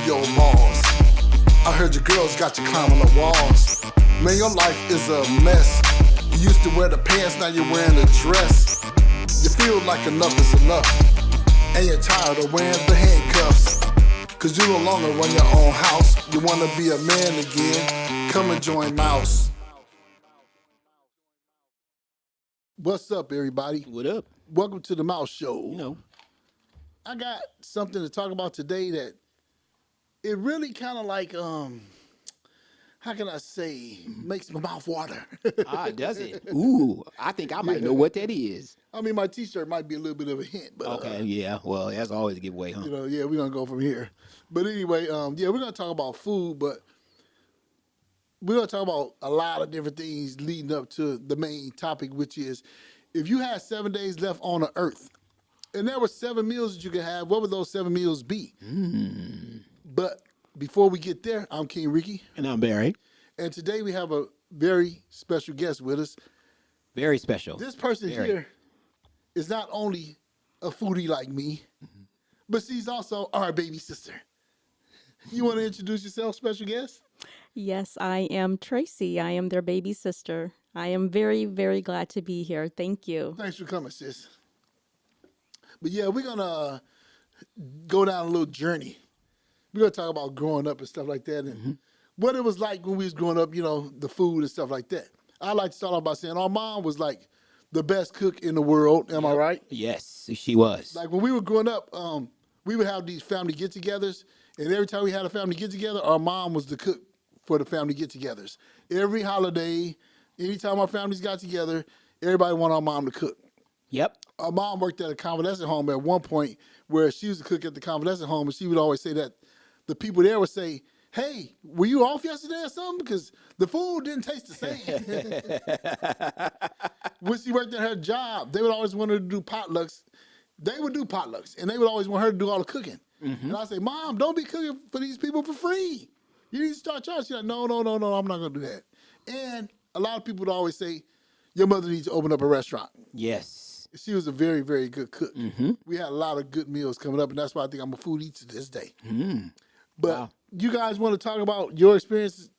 your balls. I heard your girls got you climbing the walls. Man, your life is a mess. You used to wear the pants, now you're wearing a dress. You feel like enough is enough, and you're tired of wearing the handcuffs. Cause you no longer run your own house. You wanna be a man again, come and join Mouse. What's up, everybody? What up? Welcome to the Mouse Show. You know. I got something to talk about today that it really kind of like, how can I say, makes my mouth water. Does it? Ooh, I think I might know what that is. I mean, my t-shirt might be a little bit of a hint, but Okay, yeah. Well, that's always a giveaway, huh? yeah, we're gonna go from here. But anyway, yeah, we're gonna talk about food, but we're gonna talk about a lot of different things leading up to the main topic, which is if you had 7 days left on the earth, and there were 7 meals that you could have, what would those 7 meals be? But before we get there, I'm King Ricky. And I'm Barry. And today we have a very special guest with us. Very special. This person here is not only a foodie like me, but she's also our baby sister. You want to introduce yourself, special guest? Yes, I am Tracy. I am their baby sister. I am very, very glad to be here. Thank you. Thanks for coming, sis. But yeah, we're going to go down a little journey. We're going to talk about growing up and stuff like that and what it was like when we was growing up, you know, the food and stuff like that. I'd like to start off by saying our mom was like the best cook in the world. Am I right? Yes, she was. Like when we were growing up, we would have these family get-togethers, and every time we had a family get-together, our mom was the cook for the family get-togethers. Every holiday, anytime our families got together, everybody wanted our mom to cook. Yep. Our mom worked at a convalescent home at one point where she was the cook at the convalescent home, and she would always say that the people there would say, "Hey, were you off yesterday or something? Because the food didn't taste the same." When she worked at her job, they would always want her to do potlucks. They would do potlucks, and they would always want her to do all the cooking. And I say, "Mom, don't be cooking for these people for free. You need to start charging." She's like, "No, no, no, no, I'm not going to do that." And a lot of people would always say, "Your mother needs to open up a restaurant." Yes. She was a very, very good cook. We had a lot of good meals coming up, and that's why I think I'm a foodie to this day. But you guys want to talk about your experiences,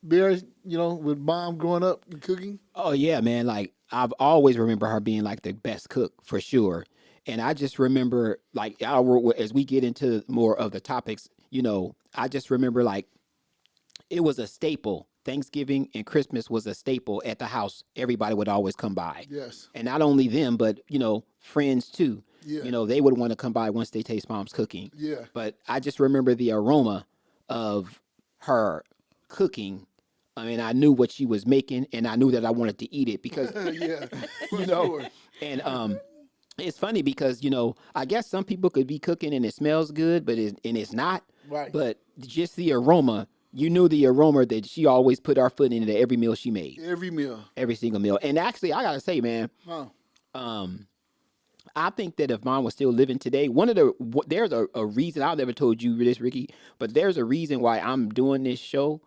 Barry, you know, with mom growing up and cooking? Oh, yeah, man. Like, I've always remember her being, like, the best cook, for sure. And I just remember, like, as we get into more of the topics, you know, I just remember, like, it was a staple. Thanksgiving and Christmas was a staple at the house. Everybody would always come by. Yes. And not only them, but, you know, friends too. Yeah. You know, they would want to come by once they taste mom's cooking. Yeah. But I just remember the aroma of her cooking. I mean, I knew what she was making, and I knew that I wanted to eat it because, Yeah. For you know, sure. and it's funny because, you know, I guess some people could be cooking and it smells good, but it's not. Right. But just the aroma. You knew the aroma that she always put our foot into every meal she made. Every meal. Every single meal. And actually, I gotta say, man, I think that if mom was still living today, there's a reason. I never told you this, Ricky, but there's a reason why I'm doing this show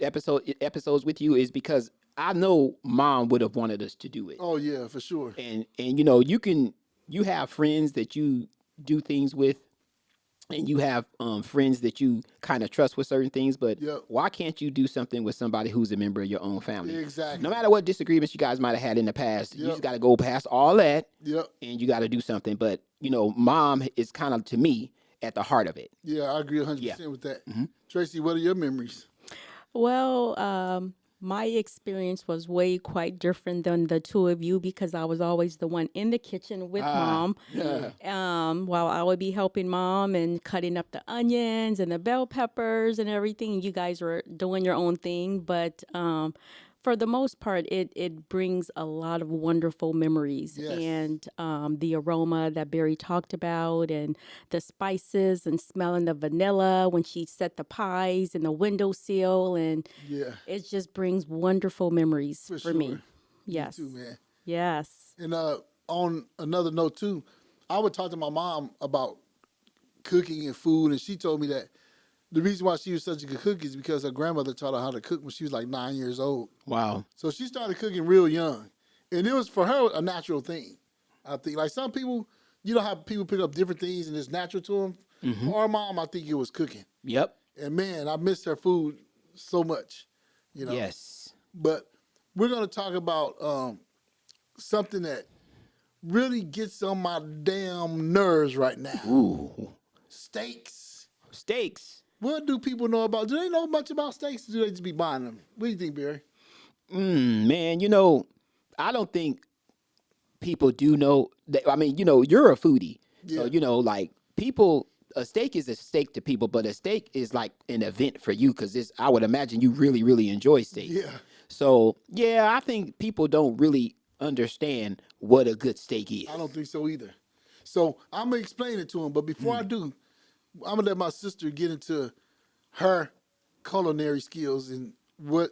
episodes with you is because I know mom would have wanted us to do it. Oh yeah, for sure. And you know, you have friends that you do things with. And you have friends that you kind of trust with certain things, but why can't you do something with somebody who's a member of your own family? Exactly. No matter what disagreements you guys might have had in the past, you just got to go past all that, and you got to do something. But, you know, mom is kind of, to me, at the heart of it. Yeah, I agree 100% with that. Tracy, what are your memories? Well, my experience was way quite different than the two of you because I was always the one in the kitchen with mom. While I would be helping mom and cutting up the onions and the bell peppers and everything. You guys were doing your own thing, but for the most part, it brings a lot of wonderful memories. Yes. And the aroma that Barry talked about and the spices and smelling the vanilla when she set the pies in the windowsill. And it just brings wonderful memories for me. Yes. Me too, man. Yes. And on another note, too, I would talk to my mom about cooking and food, and she told me that the reason why she was such a good cook is because her grandmother taught her how to cook when she was like 9 years old. Wow. So she started cooking real young. And it was, for her, a natural thing, I think. Like some people, you know how people pick up different things and it's natural to them? Our mom, I think it was cooking. Yep. And man, I missed her food so much, you know. Yes. But we're going to talk about something that really gets on my damn nerves right now. Ooh. Steaks. Steaks. What do people know about? Do they know much about steaks, or do they just be buying them? What do you think, Barry? Man, I don't think people do know that. I mean, you're a foodie. So, Yeah. like people, a steak is a steak to people, but a steak is like an event for you because I would imagine you really, really enjoy steak. Yeah. So, yeah, I think people don't really understand what a good steak is. I don't think so either. So I'm going to explain it to them. But before I do, I'm going to let my sister get into her culinary skills and what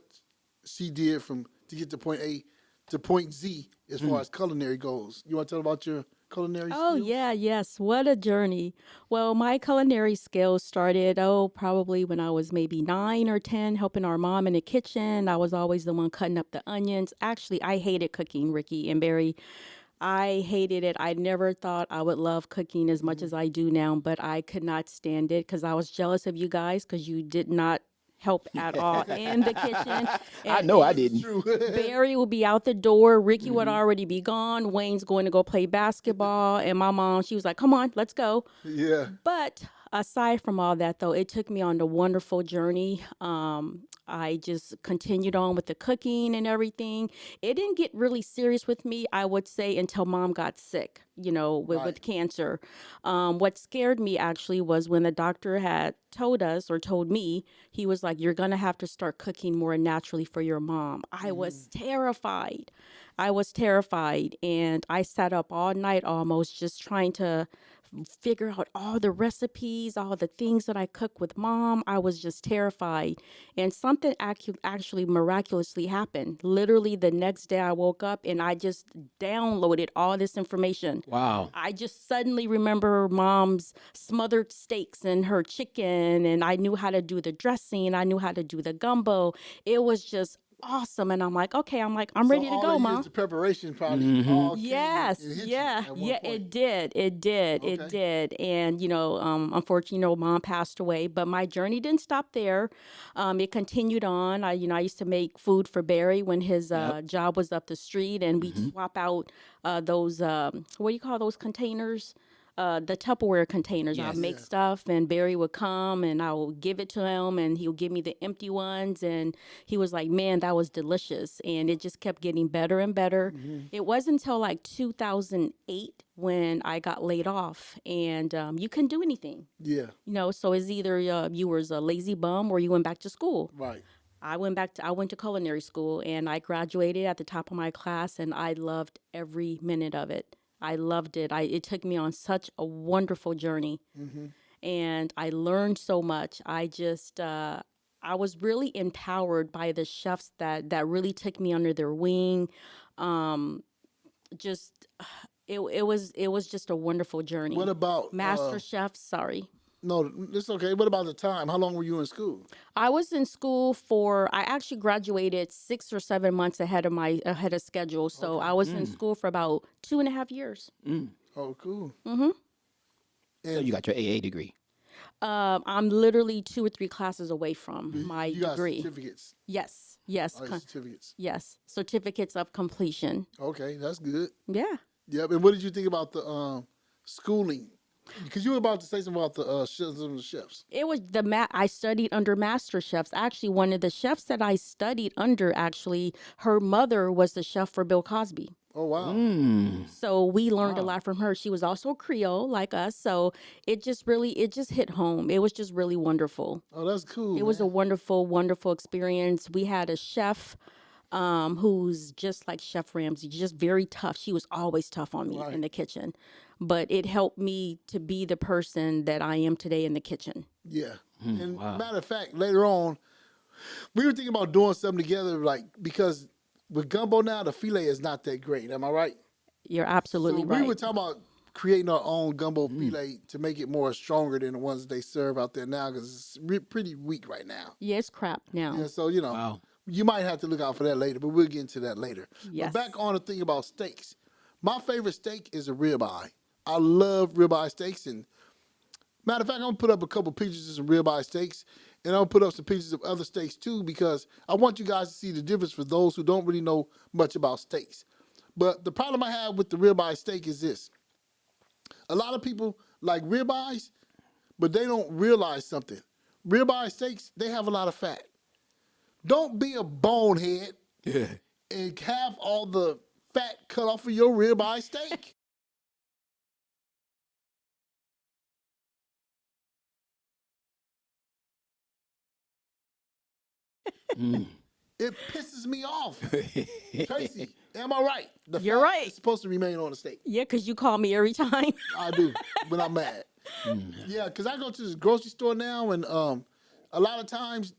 she did to get to point A to point Z as far as culinary goes. You want to tell about your culinary Oh, skills? yeah, yes. What a journey. Well, my culinary skills started, probably when I was maybe 9 or 10, helping our mom in the kitchen. I was always the one cutting up the onions. Actually, I hated cooking, Ricky and Barry. I hated it. I never thought I would love cooking as much as I do now, but I could not stand it because I was jealous of you guys because you did not help at all in the kitchen. I know I and didn't. True. Barry will be out the door. Ricky would already be gone. Wayne's going to go play basketball. And my mom, she was like, come on, let's go. Yeah. But aside from all that, though, it took me on a wonderful journey. I just continued on with the cooking and everything. It didn't get really serious with me, I would say, until mom got sick, with Right. cancer. What scared me actually was when the doctor had told me, he was like, you're going to have to start cooking more naturally for your mom. I was terrified. I was terrified. And I sat up all night almost just trying to figure out all the recipes, all the things that I cook with mom. I was just terrified. And something actually miraculously happened. Literally the next day I woke up and I just downloaded all this information. Wow. I just suddenly remember mom's smothered steaks and her chicken, and I knew how to do the dressing. I knew how to do the gumbo. It was just awesome. And I'm like, okay, I'm ready to all go, that mom. years, the preparation probably all came Yes, and hit yeah, you at one yeah, point. it did, it did, Okay. it did, and unfortunately, mom passed away, but my journey didn't stop there. It continued on. I used to make food for Barry when his job was up the street, and we'd swap out those what do you call those containers? The Tupperware containers. I'll Yes. make Yeah. stuff, and Barry would come, and I would give it to him, and he'll give me the empty ones, and he was like, "Man, that was delicious," and it just kept getting better and better. It wasn't until like 2008 when I got laid off, and you couldn't do anything. Yeah. So it's either you was a lazy bum or you went back to school. Right. I went to culinary school, and I graduated at the top of my class, and I loved every minute of it. I loved it. It took me on such a wonderful journey, and I learned so much. I was really empowered by the chefs that really took me under their wing. Just it was just a wonderful journey. What about Master chefs? Sorry. no, it's okay. What about the time? How long were you in school? I was in school I actually graduated 6 or 7 months ahead of schedule. So I was in school for about 2.5 years. Oh, cool. So you got your AA degree. I'm literally 2 or 3 classes away from my You got degree. certificates. Yes, yes, Oh, certificates. yes. Certificates of completion. Okay, that's good. Yeah. Yep. And what did you think about the schooling? Because you were about to say something about the some of the chefs. It was I studied under master chefs. Actually, one of the chefs that I studied under, actually, her mother was the chef for Bill Cosby. Oh wow. So we learned a lot from her. She was also Creole like us. So it just hit home. It was just really wonderful. Oh, that's cool. It was a wonderful, wonderful experience. We had a chef who's just like Chef Ramsay, just very tough. She was always tough on me in the kitchen. But it helped me to be the person that I am today in the kitchen. Yeah. And matter of fact, later on, we were thinking about doing something together, like because with gumbo now, the filet is not that great. Am I right? You're absolutely So right. we were talking about creating our own gumbo filet to make it more stronger than the ones they serve out there now because it's pretty weak right now. Yeah, it's crap now. Yeah, so Wow. you might have to look out for that later, but we'll get into that later. Yes. But back on the thing about steaks. My favorite steak is a ribeye. I love ribeye steaks, and Matter of fact, I'm gonna put up a couple pictures of some ribeye steaks, and I'm gonna put up some pictures of other steaks too, because I want you guys to see the difference for those who don't really know much about steaks. But the problem I have with the ribeye steak is this: a lot of people like ribeyes, but they don't realize something. Ribeye steaks, they have a lot of fat. Don't be a bonehead and have all the fat cut off of your ribeye steak. It pisses me off. Tracy, am I right? The You're fat right. is supposed to remain on the steak. Yeah, because you call me every time. I do when I'm mad. Yeah, because I go to this grocery store now, and a lot of times,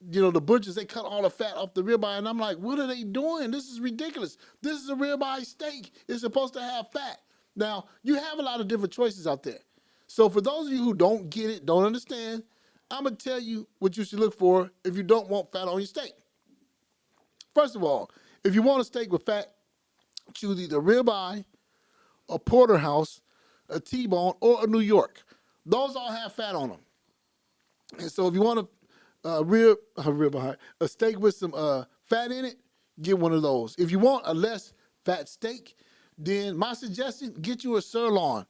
the butchers, they cut all the fat off the ribeye, and I'm like, what are they doing? This is ridiculous. This is a ribeye steak. It's supposed to have fat. Now, you have a lot of different choices out there. So for those of you who don't get it, don't understand, I'm going to tell you what you should look for if you don't want fat on your steak. First of all, if you want a steak with fat, choose either ribeye, a porterhouse, a T-bone, or a New York. Those all have fat on them. And so if you want a steak with some fat in it, get one of those. If you want a less fat steak, then my suggestion, get you a sirloin,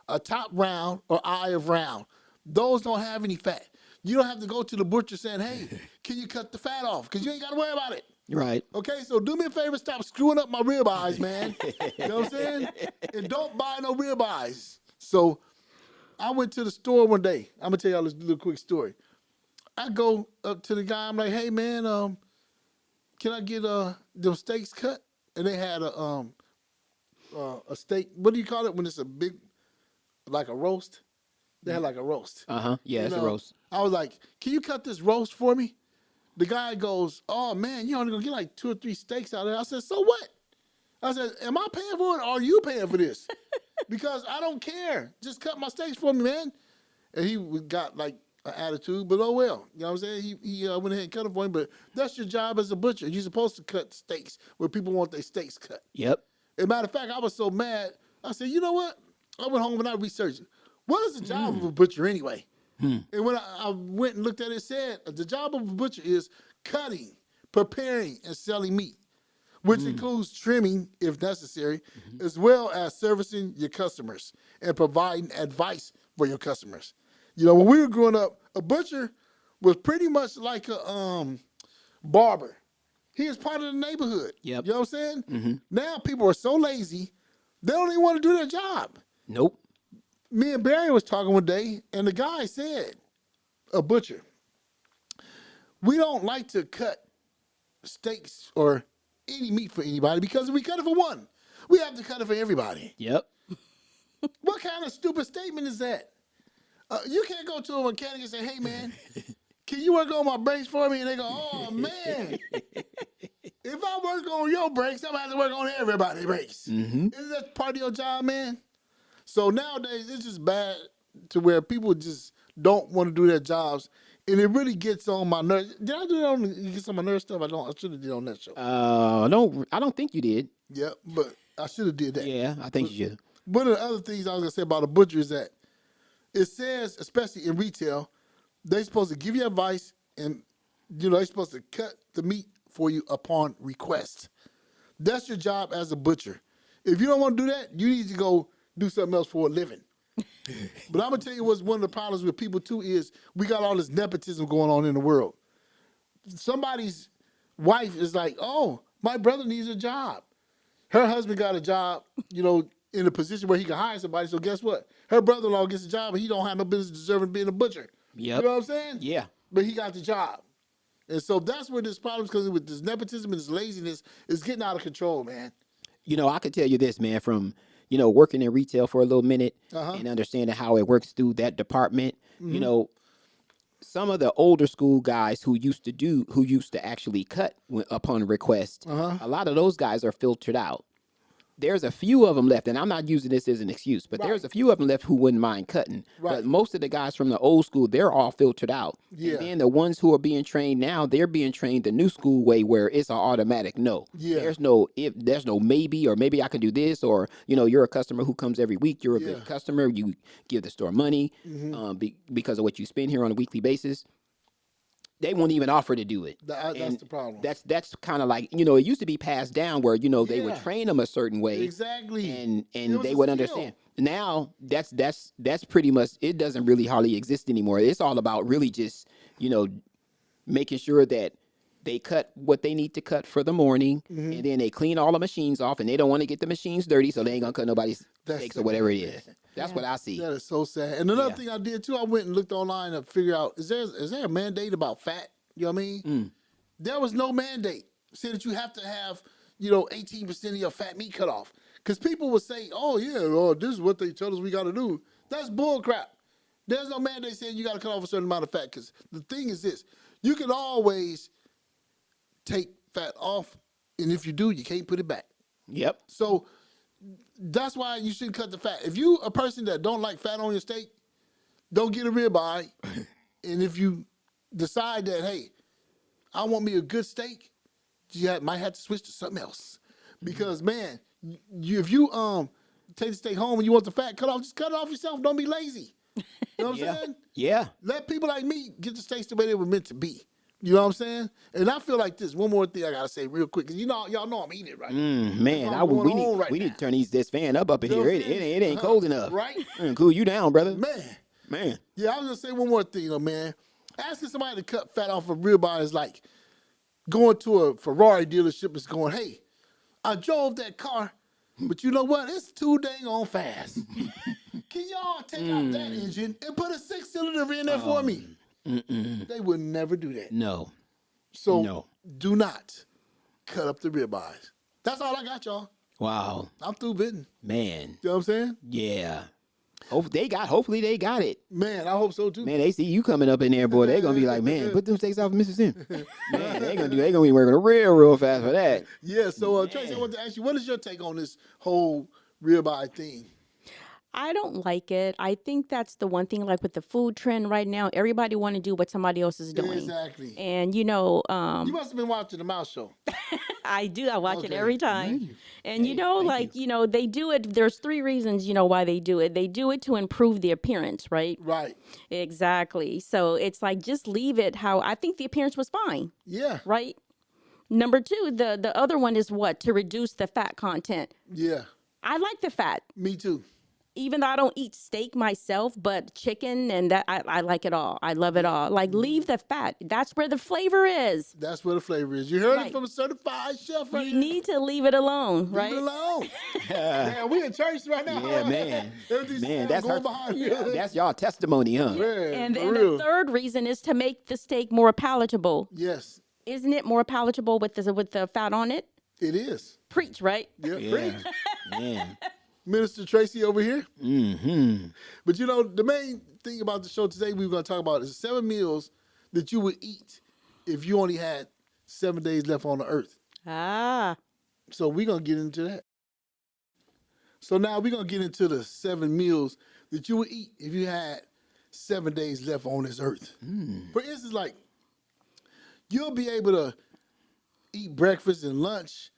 a top round or eye of round. Those don't have any fat. You don't have to go to the butcher saying, hey, can you cut the fat off? Because you ain't got to worry about it. Right. Okay, so do me a favor, stop screwing up my ribeyes, man. You know what I'm saying? And don't buy no ribeyes. So I went to the store one day. I'm gonna tell y'all this little quick story. I go up to the guy. I'm like, hey man, can I get them steaks cut? And they had a steak. What do you call it when it's a big, like a roast? They had like a roast. Yeah, it's a roast. I was like, can you cut this roast for me? The guy goes, oh, man, you're only going to get like 2 or 3 steaks out of there. I said, so what? I said, am I paying for it or are you paying for this? Because I don't care. Just cut my steaks for me, man. And he got like an attitude, but oh well. You know what I'm saying? He went ahead and cut them for him, but that's your job as a butcher. You're supposed to cut steaks where people want their steaks cut. Yep. As a matter of fact, I was so mad, I said, you know what? I went home and I researched it. What is the job of a butcher anyway? And when I went and looked at it, it said the job of a butcher is cutting, preparing, and selling meat, which includes trimming, if necessary, as well as servicing your customers and providing advice for your customers. When we were growing up, a butcher was pretty much like a barber. He is part of the neighborhood. Yep. You know what I'm saying? Now people are so lazy, they don't even want to do their job. Nope. Me and Barry was talking one day, and the guy said, a butcher, we don't like to cut steaks or any meat for anybody because if we cut it for one, we have to cut it for everybody. Yep. What kind of stupid statement is that? You can't go to a mechanic and say, hey, man, can you work on my brakes for me? And they go, oh, man, if I work on your brakes, I'm going to have to work on everybody's brakes. Isn't that part of your job, man? So nowadays, it's just bad to where people just don't want to do their jobs, and it really gets on my nerves. Did I do that on Gets on my nerves stuff? I should have did on that show. I don't think you did. Yeah, but I should have did that. Yeah, I think you should. One of the other things I was gonna say about a butcher is that it says, especially in retail, they're supposed to give you advice, and they're supposed to cut the meat for you upon request. That's your job as a butcher. If you don't want to do that, you need to go do something else for a living. But I'm gonna tell you what's one of the problems with people too is we got all this nepotism going on in the world. Somebody's wife is like, oh, my brother needs a job. Her husband got a job, in a position where he can hire somebody. So guess what? Her brother-in-law gets a job and he don't have no business deserving being a butcher. Yep. You know what I'm saying? Yeah. But he got the job. And so that's where this problem is, because with this nepotism and this laziness is getting out of control, man. I could tell you this, man, from working in retail for a little minute and understanding how it works through that department. Some of the older school guys who used to actually cut upon request, a lot of those guys are filtered out. there's a few of them left, and I'm not using this as an excuse, but there's a few of them left who wouldn't mind cutting. Right. But most of the guys from the old school, they're all filtered out. Yeah. And then the ones who are being trained now, they're being trained the new school way where it's an automatic no. Yeah. There's no maybe, or maybe I can do this, or you're a customer who comes every week. You're a good customer. You give the store money because of what you spend here on a weekly basis. They won't even offer to do it. That's the problem. That's kind of like, it used to be passed down where, they would train them a certain way. Exactly. And It was they a would skill. understand. Now that's pretty much, it doesn't really hardly exist anymore. It's all about really just, making sure that they cut what they need to cut for the morning, and then they clean all the machines off, and they don't want to get the machines dirty, so they ain't gonna cut nobody's steaks or whatever it is. That's what I see. That is so sad. And another thing I did too, I went and looked online to figure out, is there a mandate about fat? You know what I mean? There was no mandate. Said that you have to have, 18% of your fat meat cut off. Because people would say, oh yeah, this is what they tell us we got to do. That's bull crap. There's no mandate saying you got to cut off a certain amount of fat. Because the thing is this, you can always take fat off, and if you do, you can't put it back. Yep. So that's why you shouldn't cut the fat. If you a person that don't like fat on your steak, don't get a ribeye. And if you decide that, hey, I want me a good steak, you might have to switch to something else. Because man, if you take the steak home and you want the fat cut off, just cut it off yourself. Don't be lazy. You know what I'm saying? Yeah. Let people like me get the steaks the way they were meant to be. You know what I'm saying? And I feel like this. One more thing I gotta say real quick, because y'all know I'm eating it right. Man, we need to turn this fan up in here. It ain't cold enough. Right? Cool you down, brother. Man. Yeah, I was gonna say one more thing, man. Asking somebody to cut fat off a ribeye is like going to a Ferrari dealership and going, hey, I drove that car, but you know what? It's too dang on fast. Can y'all take out that engine and put a 6-cylinder in there for me? They would never do that. No. So do not cut up the ribeyes. That's all I got, y'all. Wow. I'm through bidding. Man. You know what I'm saying? Yeah. Hopefully they got it. Man, I hope so too. Man, they see you coming up in there, boy. They gonna be like, man, put them steaks off of Mississippi. Man, they gonna be working real fast for that. Yeah, so Tracy, I want to ask you, what is your take on this whole ribeye thing? I don't like it. I think that's the one thing, like with the food trend right now, everybody want to do what somebody else is doing. Exactly. And you must have been watching the Mouse Show. I do. I watch it every time. And they do it. There's 3 reasons, why they do it. They do it to improve the appearance, right? Right. Exactly. So it's like, just leave it how I think the appearance was fine. Yeah. Right. Number 2, the other one is what? To reduce the fat content. Yeah. I like the fat. Me too. Even though I don't eat steak myself, but chicken and that, I like it all. I love it all. Like, leave the fat. That's where the flavor is. That's where the flavor is. You heard it from a certified chef right You here. need to leave it alone, right? Leave it alone. Yeah, we in church right now. Yeah, man. That's y'all testimony, huh? Man, And the third reason is to make the steak more palatable. Yes. Isn't it more palatable with the fat on it? It is. Preach, right? Yeah, preach. Man. Minister Tracy over here. Mm-hmm. But the main thing about the show today we're going to talk about is 7 meals that you would eat if you only had 7 days left on the earth. Ah. So we're going to get into that. So now we're going to get into the 7 meals that you would eat if you had 7 days left on this earth. For instance, like, you'll be able to eat breakfast and lunch,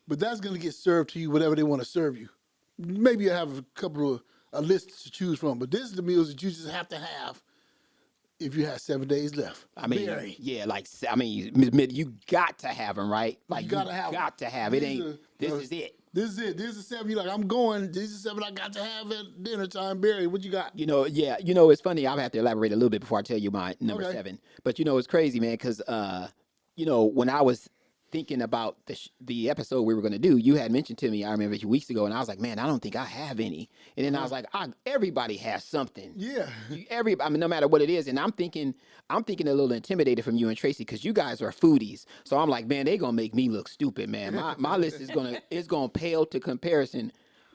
but that's going to get served to you whatever they want to serve you. Maybe you have a couple of a list to choose from, but this is the meals that you just have to have if you have 7 days left. I mean, you got to have them, right? Like, you got to have. It ain't. This is it. This is it. This is 7. You're like, I'm going. This is 7 I got to have at dinner time. Barry, what you got? It's funny. I'll have to elaborate a little bit before I tell you my number 7. But it's crazy, man, because when I was thinking about the episode we were going to do, you had mentioned to me, I remember a few weeks ago, and I was like, man, I don't think I have any. And then I was like, everybody has something. Yeah. No matter what it is. And I'm thinking a little intimidated from you and Tracy, because you guys are foodies. So I'm like, man, they going to make me look stupid, man. My list is going to pale to comparison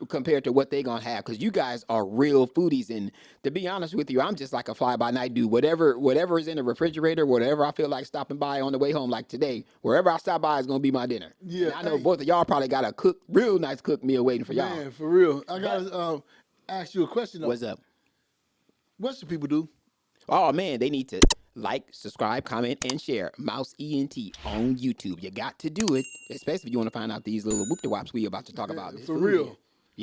compared to what they gonna have, because you guys are real foodies. And to be honest with you, I'm just like a fly by night dude. Whatever is in the refrigerator, whatever I feel like stopping by on the way home, like today, wherever I stop by is gonna be my dinner. Yeah, And I know hey. both of y'all probably got a real nice cooked meal waiting for y'all. Man, for real. I gotta ask you a question though. What's up? What should people do? Oh man, they need to like, subscribe, comment, and share Mouse ENT on YouTube. You got to do it, especially if you want to find out these little whoop de wops we about to talk about. This for food real. here.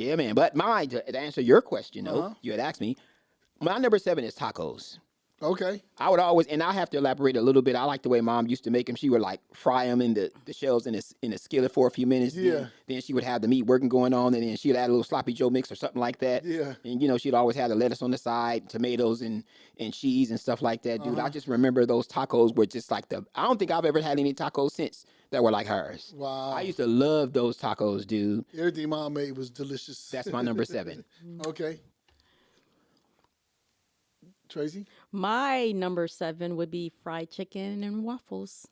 Yeah, man. But mine, to answer your question, though, Uh-huh. you had asked me, my number 7 is tacos. Okay. I would always, and I have to elaborate a little bit. I like the way Mom used to make them. She would like fry them in the shells in a skillet for a few minutes. Yeah. Then she would have the meat working going on, and then she'd add a little sloppy Joe mix or something like that. Yeah. And she'd always have the lettuce on the side, tomatoes and cheese and stuff like that, dude. I just remember those tacos were just like I don't think I've ever had any tacos since that were like hers. Wow. I used to love those tacos, dude. Everything Mom made was delicious. That's my number 7. Okay. Tracy? My number 7 would be fried chicken and waffles.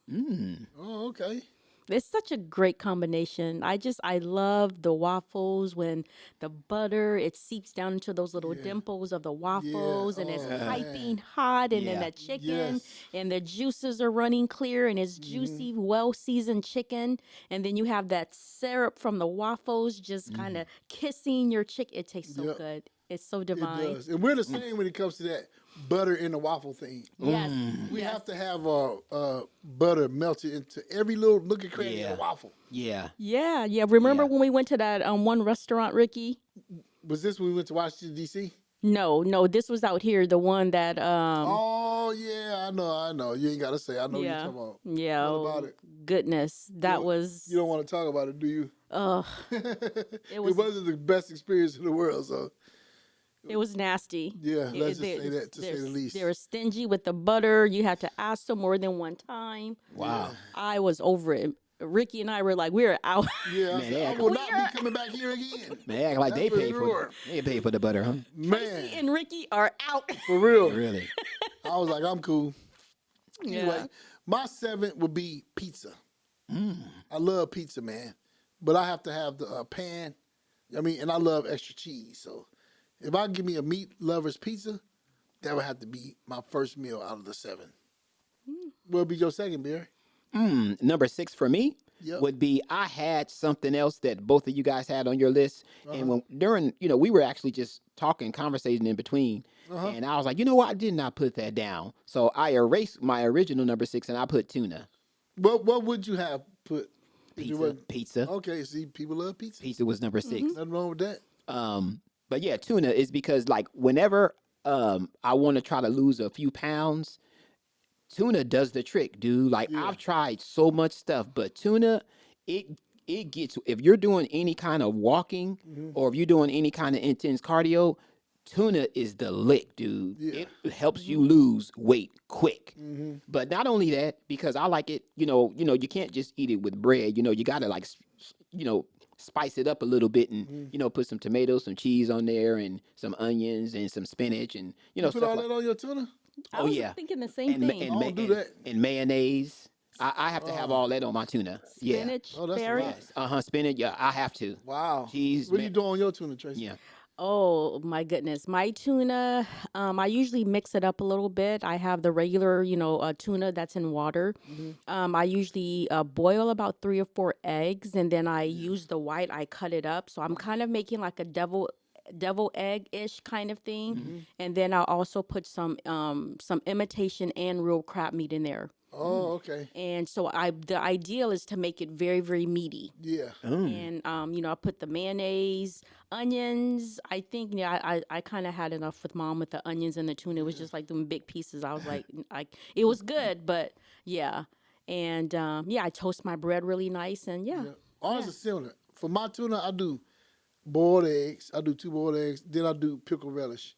Oh, okay. It's such a great combination. I love the waffles when the butter, it seeps down into those little dimples of the waffles and it's Oh, piping hot, and then Yeah. the chicken Yes. and the juices are running clear and it's juicy, well seasoned chicken. And then you have that syrup from the waffles just kind of kissing your chicken. It tastes so Yep. good. It's so It divine. does. And we're the same when it comes to that butter in the waffle thing. Yes. We yes. have to have butter melted into every little nook and cranny of Yeah. the waffle. Yeah. Yeah, yeah. Remember Yeah. when we went to that one restaurant, Ricky? Was this when we went to Washington, D.C.? No, this was out here, the one that Oh, yeah, I know. You ain't got to say. I know what you're yeah. talking about. Yeah. What about oh, it? Goodness. That was You don't want to talk about it, do you? it was, was not the best experience in the world, so it was nasty. yeah, let's just They- say that, to say the least. They were stingy with the butter. You had to ask them more than one time. Wow. I was over it. Ricky and I were like, we're out. Yeah, Man, I they will not be coming back here again. Man, they act like That's they for paid sure. for the butter, huh? Man, Tracy and Ricky are out. for real. Really? I was like, I'm cool. Yeah. Anyway, my 7 would be pizza. Mm. I love pizza, man. But I have to have the pan. And I love extra cheese. So if I give me a meat lover's pizza, that would have to be my first meal out of the 7. What would be your second, Barry? Number 6 for me Yep. would be, I had something else that both of you guys had on your list. Uh-huh. And when during, we were actually just talking, conversating in between. Uh-huh. And I was like, you know what? I did not put that down. So I erased my original number 6 and I put tuna. What would you have put? if it Pizza. wasn't- Pizza. Okay, see, people love pizza. Pizza was number 6. Nothing wrong with that. But yeah, tuna is because like whenever I want to try to lose a few pounds, tuna does the trick, dude. Like Yeah. I've tried so much stuff, but tuna, it gets, if you're doing any kind of walking or if you're doing any kind of intense cardio, tuna is the lick, dude. Yeah. It helps you lose weight quick. But not only that, because I like it, you can't just eat it with bread. You gotta like, spice it up a little bit and put some tomatoes, some cheese on there, and some onions and some spinach and You stuff put all like. that on your tuna? I Oh, was yeah. thinking the same And, thing. I don't do that. and mayonnaise. I have to have all that on my tuna. Yeah. Spinach, Oh, that's Barry. right. Yes. Spinach. Yeah, I have to. Wow. Cheese, What do you man. do on your tuna, Tracy? Yeah. Oh my goodness, my tuna. I usually mix it up a little bit. I have the regular, tuna that's in water. I usually boil about 3 or 4 eggs, and then I use the white. I cut it up, so I'm kind of making like a devil egg ish kind of thing. And then I'll also put some imitation and real crab meat in there. Oh, okay. And so the ideal is to make it very, very meaty. Yeah. And I put the mayonnaise, onions. I think I kind of had enough with Mom with the onions and the tuna. It was just like them big pieces. I was like, it was good, but yeah. And I toast my bread really nice, and yeah. Ours is similar. For my tuna, I do boiled eggs. I do 2 boiled eggs. Then I do pickle relish.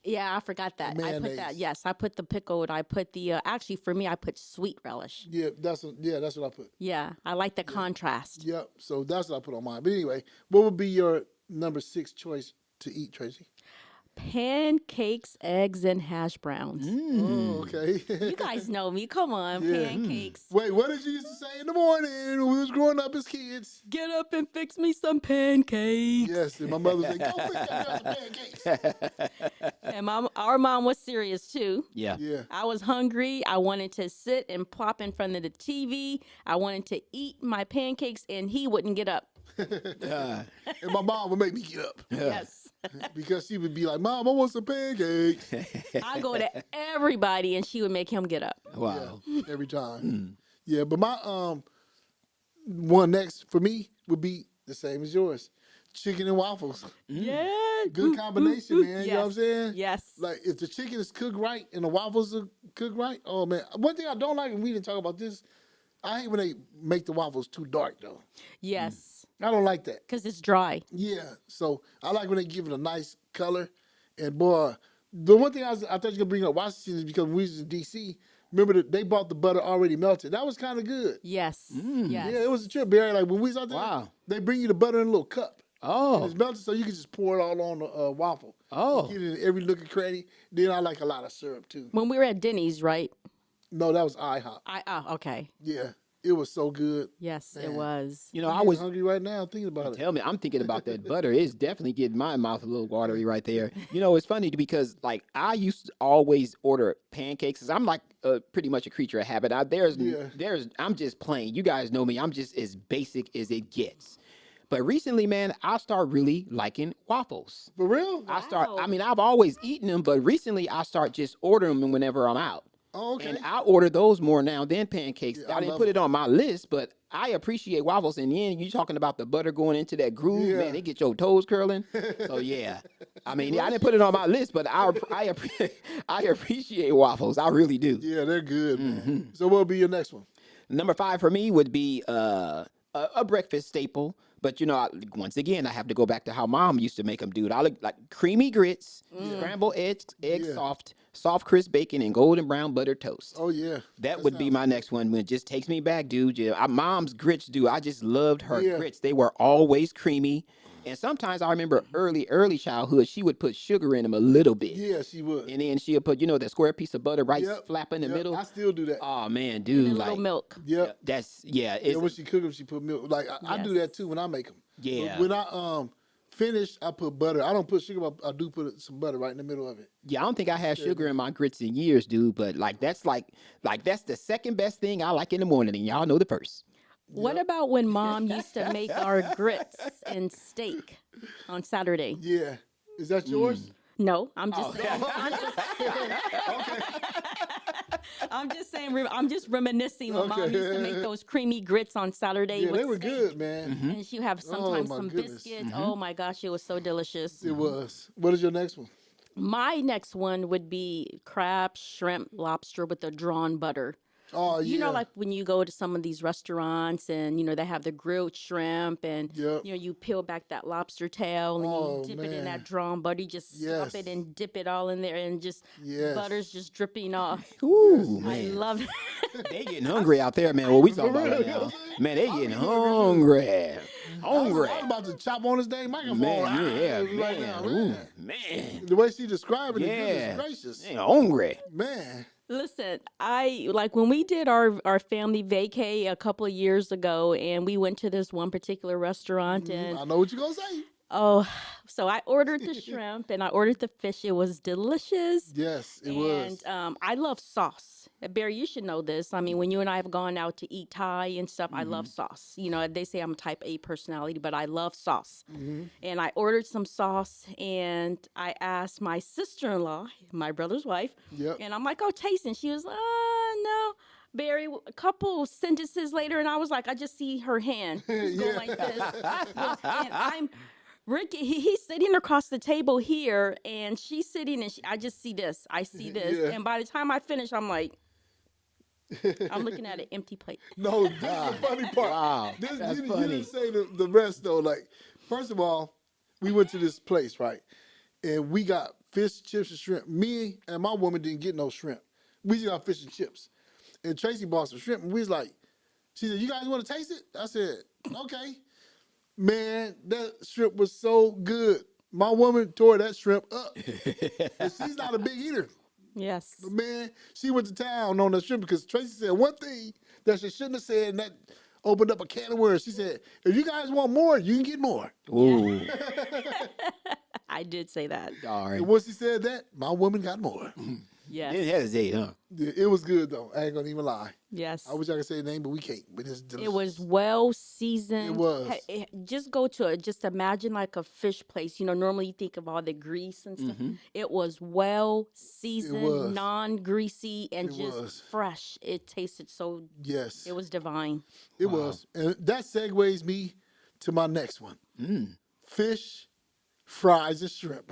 Yeah, I forgot that. I put that. Mayonnaise. Yes, I put the pickled. I put the actually for me, I put sweet relish. Yeah, that's what I put. Yeah, I like the contrast. Yep. So that's what I put on mine. But anyway, what would be your number 6 choice to eat, Tracy? Pancakes, eggs, and hash browns. Oh, okay. You guys know me. Come on, Yeah. pancakes. Wait, what did you used to say in the morning when we was growing up as kids? Get up and fix me some pancakes. Yes, and my mother was like, "Go fix that girl some pancakes." And our mom was serious too. Yeah. Yeah. I was hungry. I wanted to sit and plop in front of the TV. I wanted to eat my pancakes, and he wouldn't get up. And my mom would make me get up Yes. because she would be like, "Mom, I want some pancakes." I go to everybody, and she would make him get up. Wow. Yeah, every time. Yeah, but my one next for me would be the same as yours. Chicken and waffles. Yeah. Good combination, man. You know what I'm Yes. saying? Yes. Like if the chicken is cooked right and the waffles are cooked right, oh man. One thing I don't like, and we didn't talk about this, I hate when they make the waffles too dark though. Yes. I don't like that. Because it's dry. Yeah. So I like when they give it a nice color. And boy, the one thing I thought you were gonna bring up Washington is because when we was in DC, remember that they bought the butter already melted. That was kind of good. Yes. Yes. Yeah, it was a trip, Barry. Like when we was out there, Wow. they bring you the butter in a little cup. And Oh. it's melted, so you can just pour it all on the waffle. Oh. Get it in every nook and cranny. Then I like a lot of syrup too. When we were at Denny's, right? No, that was IHOP. Okay. Yeah, it was so good. Yes, it Man. was. You know, I'm I getting was hungry right now thinking about it. Tell me, I'm thinking about that butter. It's definitely getting my mouth a little watery right there. You know, it's funny because like I used to always order pancakes. 'Cause I'm like pretty much a creature of habit. I'm just plain. You guys know me. I'm just as basic as it gets. But recently, man, I start really liking waffles. For real? Wow. I've always eaten them, but recently I start just ordering them whenever I'm out. Oh, okay. And I order those more now than pancakes. Yeah, I I didn't love put it on my list, but I appreciate waffles. And then you talking about the butter going into that groove, Yeah. man, they get your toes curling. So yeah, I mean, I didn't put it on my list, but I appreciate waffles. I really do. Yeah, they're good, man. Mm-hmm. So what will be your next one? Number 5 for me would be a breakfast staple. But you know, once again, I have to go back to how mom used to make them, dude. I like creamy grits, scrambled eggs, Yeah. soft crisp bacon, and golden brown buttered toast. Oh yeah. That would be my next one. When it just takes me back, dude. Yeah, mom's grits, dude. I just loved her Yeah. grits. They were always creamy. And sometimes I remember early childhood, she would put sugar in them a little bit. Yeah, she would. And then she'll put, that square piece of butter right flap in the Yep, middle. I still do that. Oh man, And dude, a little like milk. Yep. that's Yeah, it's when she cook them, she put milk. Like I do that too when I make them. Yeah. When I finish, I put butter. I don't put sugar, but I do put some butter right in the middle of it. yeah. I don't think I had sugar in my grits in years, dude. But that's that's the second best thing I like in the morning, and y'all know the first. What about when mom used to make our grits and steak on Saturday? Yeah. Is that yours? No, I'm just saying. I'm just saying. I'm just reminiscing when mom used to make those creamy grits on Saturday. Yeah, with they were steak. good, man. And she have sometimes my some goodness. biscuits. Oh my gosh, it was so delicious. It was. What is your next one? My next one would be crab, shrimp, lobster with the drawn butter. Oh yeah. You know, like when you go to some of these restaurants and, they have the grilled shrimp and, Yep. you peel back that lobster tail and Oh, you dip it in man. that drawn butter. You just stuff Yes. it and dip it all in there and just Yes. butter's just dripping off. Ooh, I man, love it. they getting hungry out there, man. What we talking about right real, now? Man, they getting hungry. Hungry. I was about to chop on this dang microphone. Man, yeah, right man. now, Ooh, man. man. The way she describing it, Yeah. goodness gracious. They hungry. Man. Listen, I like when we did our family vacay a couple of years ago and we went to this one particular restaurant and I know what you're gonna say. oh, so I ordered the shrimp and I ordered the fish. It was delicious. Yes, it And was. I love sauce. Barry, you should know this. I mean, when you and I have gone out to eat Thai and stuff, I love sauce. They say I'm a type A personality, but I love sauce. And I ordered some sauce and I asked my sister-in-law, my brother's wife, Yep. and I'm like, oh, taste. And she was, no. Barry, a couple sentences later, and I was like, I just see her hand just go Yeah. like this. And I'm Ricky, he's sitting across the table here, and she's sitting, and I just see this. I see this. Yeah. And by the time I finish, I'm like, I'm looking at an empty plate. No, this is the funny part. Wow, This, that's you funny. didn't say the rest though. Like, first of all, we went to this place, right? And we got fish, chips, and shrimp. Me and my woman didn't get no shrimp. We just got fish and chips. And Tracy bought some shrimp, and we was like, she said, "You guys want to taste it?" I said, "Okay." Man, that shrimp was so good. My woman tore that shrimp up. And she's not a big eater. Yes. But man, she went to town on that shrimp because Tracy said one thing that she shouldn't have said, and that opened up a can of worms. She said, if you guys want more, you can get more. Ooh, I did say that. And darn. once she said that, my woman got more. Yes. Didn't hesitate, huh? Yeah, it was good, though. I ain't going to even lie. Yes. I wish I could say the name, but we can't. But it's delicious. It was well seasoned. It was. Just go to it. Just imagine like a fish place. You know, normally you think of all the grease and stuff. It was well seasoned, was. non-greasy, and It just was. fresh. It tasted so. Yes. It was divine. It was. And that segues me to my next one. Fish, fries, and shrimp.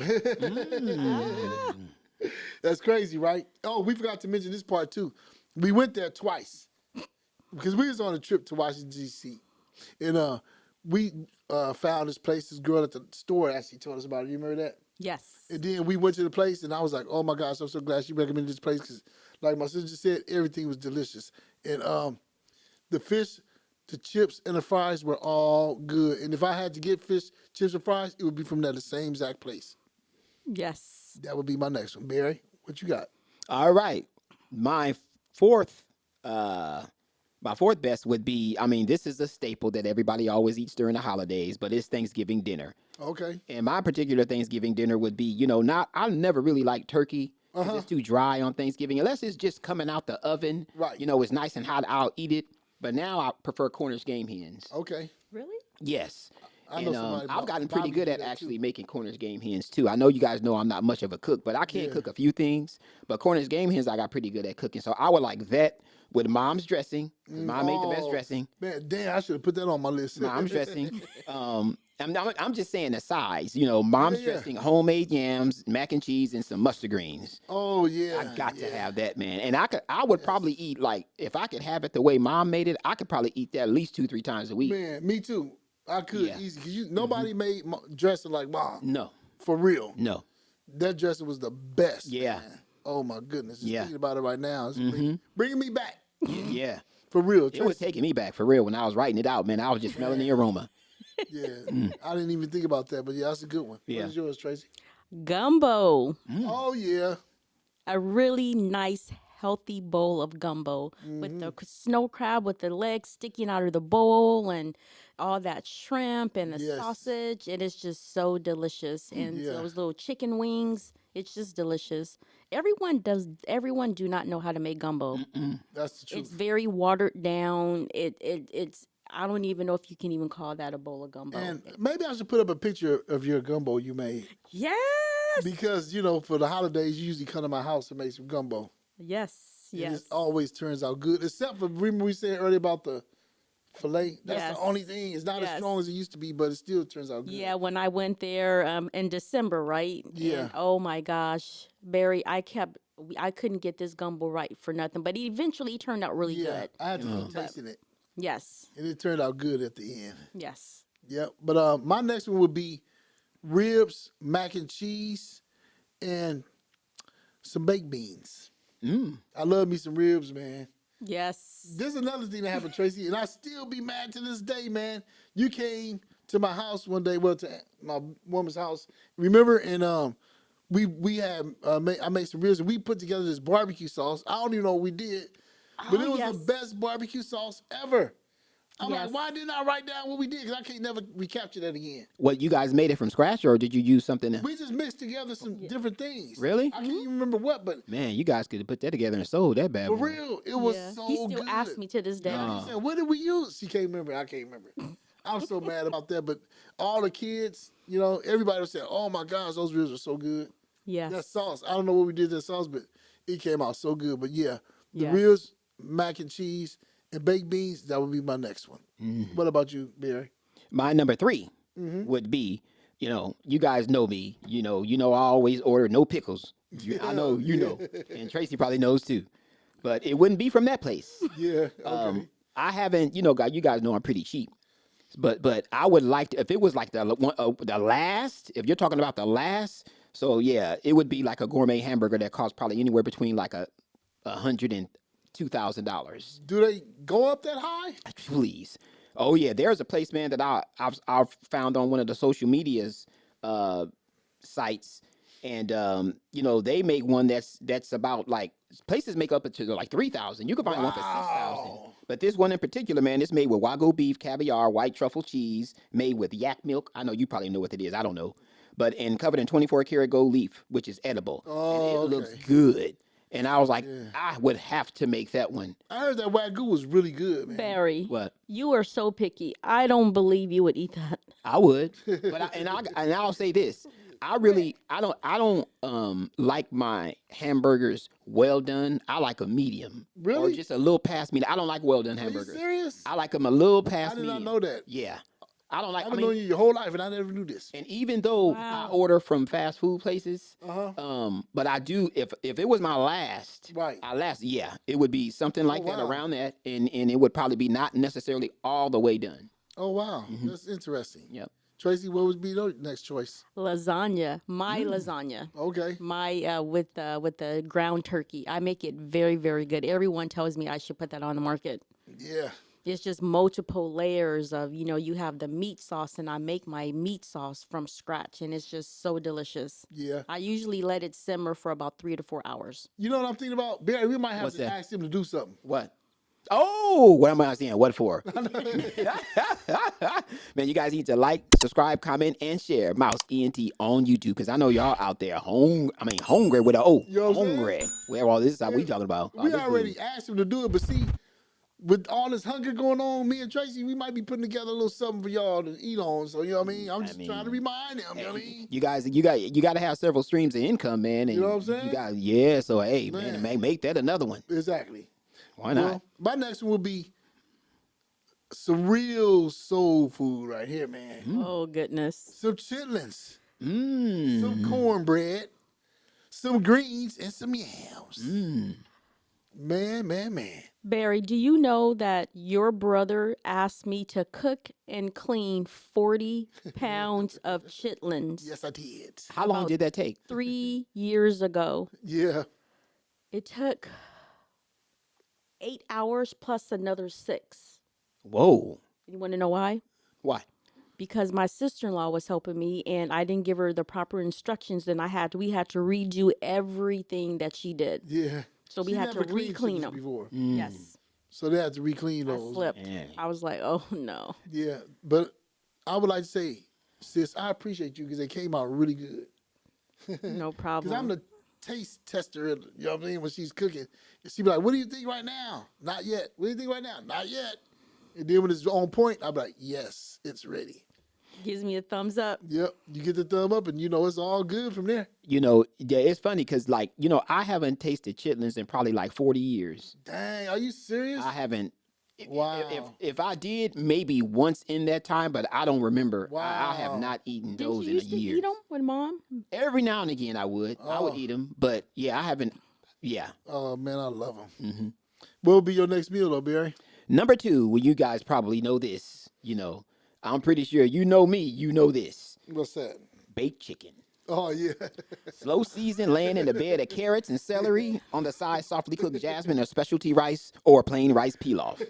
That's crazy, right? Oh, we forgot to mention this part too. We went there twice because we was on a trip to Washington, D.C. And we found this place, this girl at the store actually told us about it. You remember that? Yes. And then we went to the place, and I was like, oh my gosh, I'm so glad she recommended this place because, like my sister said, everything was delicious. And the fish, the chips, and the fries were all good. And if I had to get fish, chips, and fries, it would be from that the same exact place. Yes. That would be my next one. Barry, what you got? All right. My fourth best would be, I mean, this is a staple that everybody always eats during the holidays, but it's Thanksgiving dinner. Okay. And my particular Thanksgiving dinner would be, you know, I never really like turkey. 'Cause it's too dry on Thanksgiving. Unless it's just coming out the oven. Right. You know, it's nice and hot, I'll eat it. But now I prefer Cornish game hens. Okay. Really? Yes. I know And somebody I've gotten pretty Bobby good do at that, actually too. making Cornish game hens too. I know you guys know I'm not much of a cook, but I can cook a few things. But Cornish game hens, I got pretty good at cooking. So I would like that with mom's dressing. 'Cause Mom made the best Oh, dressing. Man, damn, I should have put that on my list. Mom's dressing. I'm just saying the size. You know, mom's Yeah, yeah. dressing, homemade yams, mac and cheese, and some mustard greens. Oh, yeah. I got to yeah. have that, man. And I would probably eat, like, if I could have it the way mom made it, I could probably eat that at least 2-3 times a week. Man, me too. I could Yeah. easy because nobody made dressing like mom. No, For real. no. That dressing was the best. Yeah. Man. Oh my goodness. Just Yeah. thinking about it right now. It's bringing me back. Yeah. For real. It was taking me back for real when I was writing it out, man. I was just smelling the aroma. Yeah. I didn't even think about that, but yeah, that's a good one. Yeah. What is yours, Tracy? Gumbo. Oh yeah. A really nice, healthy bowl of gumbo with the snow crab with the legs sticking out of the bowl and all that shrimp and the Yes. sausage. It is just so delicious. And Yeah. those little chicken wings. It's just delicious. Everyone do not know how to make gumbo. That's the truth. It's very watered down. It's I don't even know if you can even call that a bowl of gumbo. And maybe I should put up a picture of your gumbo you made. Yes. Because, you know, for the holidays, you usually come to my house and make some gumbo. Yes. And Yes. it always turns out good. Except for, remember we said earlier about the filet? That's Yes. the only thing. It's not as Yes. strong as it used to be, but it still turns out good. Yeah, when I went there in December, right? Yeah. And, oh my gosh, Barry, I couldn't get this gumbo right for nothing, but eventually it turned out really Yeah, good. I had to keep tasting it. Yes. And it turned out good at the end. Yes. Yep. But my next one would be ribs, mac and cheese, and some baked beans. I love me some ribs, man. Yes. There's another thing that happened, Tracy, and I still be mad to this day, man. You came to my house one day, well, to my woman's house. Remember? And we had I made some ribs, and we put together this barbecue sauce. I don't even know what we did, but Oh, it was yes. the best barbecue sauce ever. I'm Yes. like, why didn't I write down what we did? Because I can't never recapture that again. What, you guys made it from scratch, or did you use something? We just mixed together some different things. Really? I can't even remember what, but Man, you guys could have put that together and sold that bad for boy. real, it was Yeah. so He still good. asks me to this day. She said, what did we use? She can't remember. I can't remember. I'm so mad about that. But all the kids, you know, everybody was saying, oh my gosh, those ribs are so good. Yes. That sauce, I don't know what we did to that sauce, but it came out so good. But yeah, the Yes. ribs, mac and cheese, and baked beans, that would be my next one. What about you, Barry? My number 3 would be, you know, you guys know me. You know, I always order no pickles. I know, you know, and Tracy probably knows too. But it wouldn't be from that place. Yeah, okay. I haven't, you know, you guys know I'm pretty cheap. But I would like to, if it was like the last, if you're talking about the last, so yeah, it would be like a gourmet hamburger that costs probably anywhere between like $100 and $2,000. Do they go up that high? Please. Oh yeah, there's a place, man, that I've found on one of the social medias. sites, and they make one that's about like places make up to like 3,000. You can find one for 6,000. Wow. But this one in particular, man, it's made with Wagyu beef, caviar, white truffle cheese, made with yak milk. I know you probably know what it is. I don't know, but and covered in 24 karat gold leaf, which is edible, and it Oh, looks okay. good. And I was like, Yeah. I would have to make that one. I heard that Wagyu was really good, man. Barry, What? you are so picky. I don't believe you would eat that. I would, but I'll say this: I don't like my hamburgers well done. I like a medium, or Really? just a little past medium. I don't like well done Are you hamburgers. serious? I like them a little past I did medium. not know that. Yeah, I don't like. I've I been mean, knowing you your whole life, and I never knew this. and even though I Wow. order from fast food places, Uh-huh. but I do if it was my last, Right. yeah, it would be something like that wow. around that, and it would probably be not necessarily all the way done. Oh, wow. That's interesting. Yep. Tracy, what would be your next choice? Lasagna, my lasagna. Okay. My with the ground turkey. I make it very, very good. Everyone tells me I should put that on the market. Yeah. It's just multiple layers of, you have the meat sauce, and I make my meat sauce from scratch, and it's just so delicious. Yeah. I usually let it simmer for about 3 to 4 hours. You know what I'm thinking about? Barry, we might have What's to that? ask him to do something. What? Oh, what am I saying? What for? Man, you guys need to like, subscribe, comment, and share Mouse ENT on YouTube, because I know y'all out there hungry with a You know what I'm saying? hungry. Where all this is we talking about? All We this already food. asked him to do it, but see, with all this hunger going on, me and Tracy, we might be putting together a little something for y'all to eat on. So, you know what I mean? I'm just trying to remind him, you know what I mean? You guys, you got to have several streams of income, man. And You know what I'm saying? You got, yeah. So hey, man, Man. make that another one. Exactly. Why not? Well, my next one will be some real soul food right here, man. Oh, goodness. Some chitlins, Mmm. some cornbread, some greens, and some yams. Man. Barry, do you know that your brother asked me to cook and clean 40 pounds of chitlins Yes, I did. How long did that take? 3 years ago? Yeah. It took 8 hours plus another 6. Whoa. You want to know why? Why? Because my sister-in-law was helping me, and I didn't give her the proper instructions. Then we had to redo everything that she did. Yeah. So we She had to never cleaned re-clean chitlins them. before. Yes, So they had to re-clean I those. slipped. Yeah. I was like, oh no. Yeah. But I would like to say, sis, I appreciate you because they came out really good. No Because problem. I'm the taste tester, you know what I mean, when she's cooking. And she be like, what do you think right now? Not yet. What do you think right now? Not yet. And then when it's on point, I'll be like, yes, it's ready. Gives me a thumbs up. Yep. You get the thumb up and you know it's all good from there. Yeah, it's funny because, like, I haven't tasted chitlins in probably like 40 years. Dang, are you serious? I haven't. Wow. If I did, maybe once in that time, but I don't remember. I have Wow. not eaten Didn't those you in a used to year. eat them with mom? Every now and again, I would Oh. eat them, but yeah, I haven't. Yeah. Oh, man, I love them. Mm-hmm. What will be your next meal, though, Barry? Number 2, well, you guys probably know this. I'm pretty sure you know me. You know this. What's that? Baked chicken. Oh, yeah. Slow season, laying in a bed of carrots and celery. On the side, softly cooked jasmine or specialty rice or plain rice pilaf.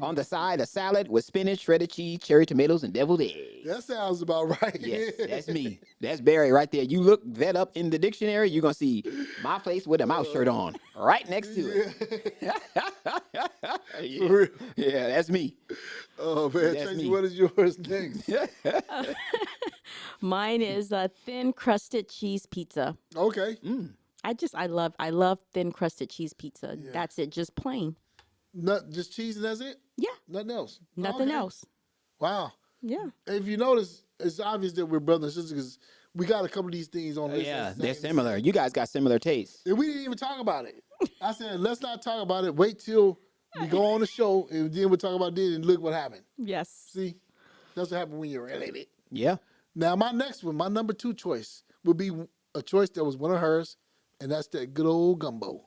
On the side, a salad with spinach, shredded cheese, cherry tomatoes, and deviled eggs. That sounds about right. Yes, that's me. That's Barry right there. You look that up in the dictionary, you're going to see my face with a mouse shirt on right next to it. Yeah. For real. Yeah, that's me. Oh, man. That's Tracy, me. what is yours next? Mine is a thin crusted cheese pizza. Okay. I love thin crusted cheese pizza. That's it, just plain. Just cheese and that's it? Yeah, Nothing else? nothing Okay. else. Wow. Yeah. If you notice, it's obvious that we're brothers and sisters because we got a couple of these things on this. Yeah, that's the they're same. similar. You guys got similar tastes. And we didn't even talk about it. I said, let's not talk about it. Wait till we go on the show and then we'll talk about it and look what happened. Yes. See? That's what happened when you're related. Yeah. Now, my next one, my number 2 choice, would be a choice that was one of hers, and that's that good old gumbo.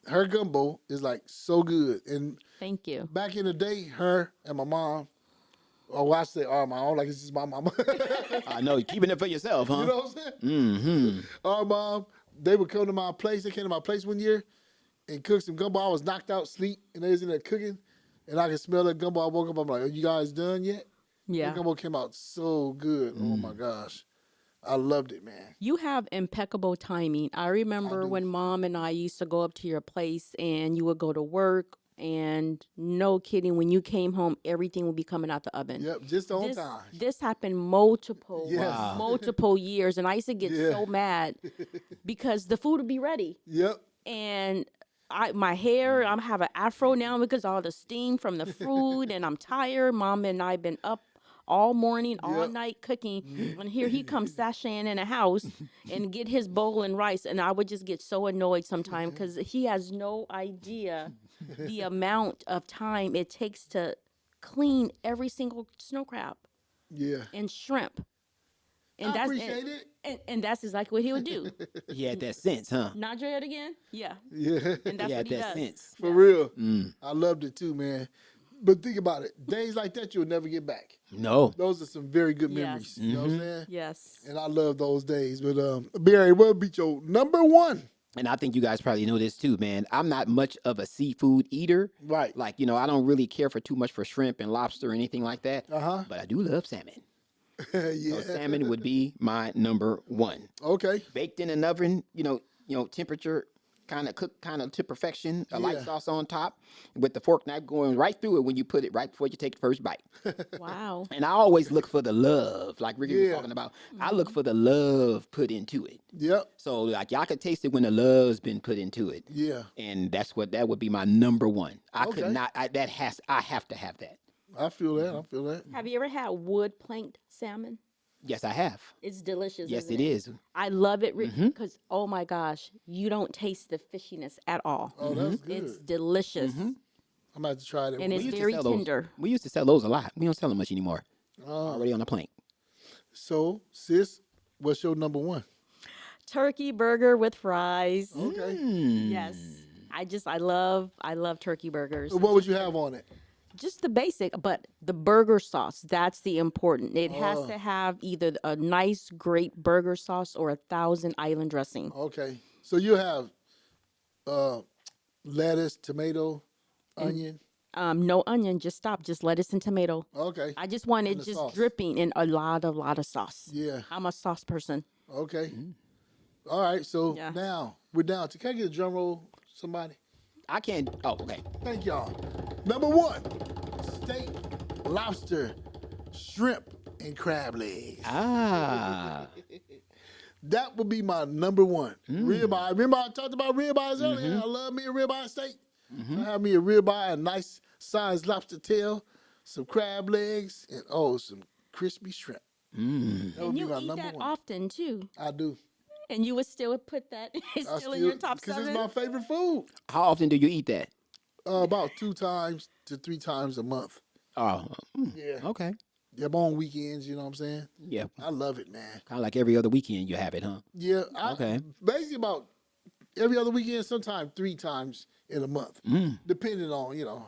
Her gumbo is like so good. And Thank you. back in the day, her and my mom, or I say our mom, like it's just my mama. I know, you're keeping it for yourself, huh? You know what I'm saying? Mm-hmm. Our mom, they would come to my place. They came to my place one year and cooked some gumbo. I was knocked out, sleep, and they was in there cooking, and I could smell that gumbo. I woke up, I'm like, are you guys done yet? Yeah. The gumbo came out so good. Oh my gosh. I loved it, man. You have impeccable timing. I remember when Mom and I used to go up to your place and you would go to work, and no kidding, when you came home, everything would be coming out the oven. Yep, just on This time. this happened multiple Yes. Wow. multiple years, and I used to get Yeah. so mad because the food would be ready, Yep. and my hair, I'm have an afro now because all the steam from the food, and I'm tired. Mom and I been up all morning, all Yep. night cooking, and here he comes sashaying in a house and get his bowl and rice, and I would just get so annoyed sometimes because he has no idea the amount of time it takes to clean every single snow crab Yeah. and shrimp. And I appreciate it. And that's exactly what he would do. He had that sense, huh? Not dread it again? Yeah. Yeah. And that's He what had he that does. sense. For real. Mm. I loved it too, man. But think about it. Days like that you'll never get back. No. Those are some very good Yes. memories. You know what I'm saying? Yes. And I love those days. But Barry, what would be your number one? And I think you guys probably know this too, man. I'm not much of a seafood eater. Right. Like, I don't really care for too much for shrimp and lobster or anything like that. Uh-huh. But I do love salmon. Yeah. So salmon would be my number one. Okay. Baked in an oven, temperature kind of cooked kind of to perfection, a light Yeah. sauce on top with the fork knife going right through it when you put it right before you take the first bite. Wow. And I always look for the love, like Ricky was Yeah. talking about. I look for the love put into it. Yep. So like y'all could taste it when the love's been put into it. Yeah. And that would be my number one. I Okay. could not. I have to have that. I feel that. I feel that. Have you ever had wood planked salmon? Yes, I have. It's delicious. Yes, isn't it is. I love it because, oh my gosh, you don't taste the fishiness at all. Oh, that's good. It's delicious. I'm going to have to try that. And one. it's used to very sell those. tender. We used to sell those a lot. We don't sell them much anymore. Oh. Already on the plank. So, sis, what's your number one? Turkey burger with fries. Okay. Yes. I love turkey burgers. What would you have on it? Just the basic, but the burger sauce, that's the important. It has to have either a nice, great burger sauce or 1,000 Island dressing. Okay. So you have lettuce, tomato, onion. No onion, just lettuce and tomato. Okay. I just want And it the just sauce. dripping in a lot of sauce. Yeah. I'm a sauce person. Okay. All right. So Yeah. now we're down to. Can I get a drum roll, somebody? I can't. Oh, okay. Thank y'all. Number one, steak, lobster, shrimp, and crab legs. Ah. That would be my number one. Ribeye. Remember I talked about ribeyes earlier? I love me a ribeye steak. I have me a ribeye, a nice sized lobster tail, some crab legs, and some crispy shrimp. That would And be you my eat number that one. often too. I do. And you would still put that it's still in your top Because seven. it's my favorite food. How often do you eat that? About 2 times to 3 times a month. Oh. Yeah. Okay. Yeah, I'm on weekends, you know what I'm saying? Yeah. I love it, man. Kind of like every other weekend you have it, huh? Yeah. Okay. Basically about every other weekend, sometimes 3 times in a month, depending on,